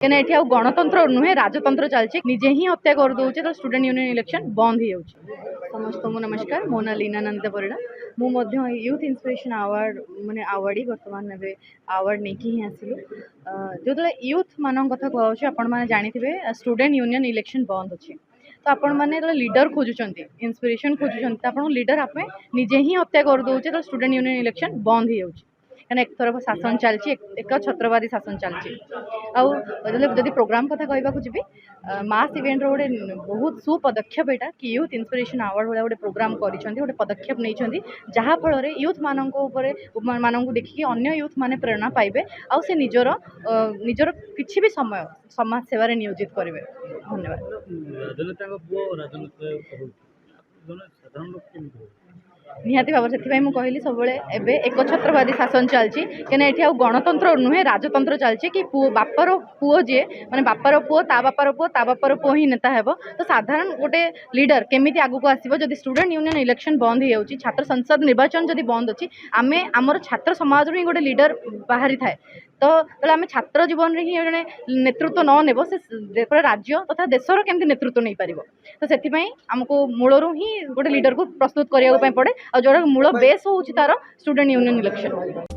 कहना ये गणतंत्र नुहे राजतंत्र चलती निजे ही हत्या कर दौचे तो स्टूडेंट यूनियन इलेक्शन बंद हो समस्त को नमस्कार मो ना लीना नंद परिड़ा मुझे यूथ इंस्पिरेशन अवार्ड माने अवार्डी बर्तमान अवार्ड नहीं ही आसिलु जो यूथ मान कथा कहूँ आपण मैंने जानी स्टूडेंट यूनियन इलेक्शन बंद अच्छे तो आपण मैंने लीडर खोजुंट इंस्पिरेशन खोजुंट आप लीडर आप निजे ही हत्या कर दौचे तो स्टूडेंट यूनियन इलेक्शन बंद हो कहना एक तरफ शासन चलती एक छत्रवादी शासन चलती आदि प्रोग्राम कथा कहवाक जी मास इवेंट रोटे बहुत सुपदक्षेप यहाँ कि यूथ इंस्पिरेशन अवार्ड भाया गोटे प्रोग्राम कर पदक्षेप नहीं जहाँफल यूथ मानू देखिए अन्य यूथ माने प्रेरणा पाइबे आउ से निजर निजर किसी भी समय समाज सेवार नियोजित करेंगे। धन्यवाद। निहाती भाव से कहली सब एक छत्रवादी शासन चलती कहना ये गणतंत्र नुहे राजतंत्र चलती कि बापर पुओ जी माने बापर पुओ ता बापर पुओ ता बापर पुओ ही नेता हेबो तो साधारण गोटे लीडर केमिति आगु आसीबो जदि स्टूडेंट यूनियन इलेक्शन बंद हो जाउची छात्र संसद निर्वाचन जदि बंद अच्छी आमे आमर छात्र समाज रू ही गोटे लीडर बाहरी थाए तो आम छात्र जीवन में ही जड़े नेतृत्व न नेब से राज्य तथा देशर केमती नेतृत्व नहीं पार तो से आमको मूलरू ही गोटे लीडर को प्रस्तुत करने पड़े और जो मूल बेस हूँ तार स्टूडेंट यूनियन इलेक्शन।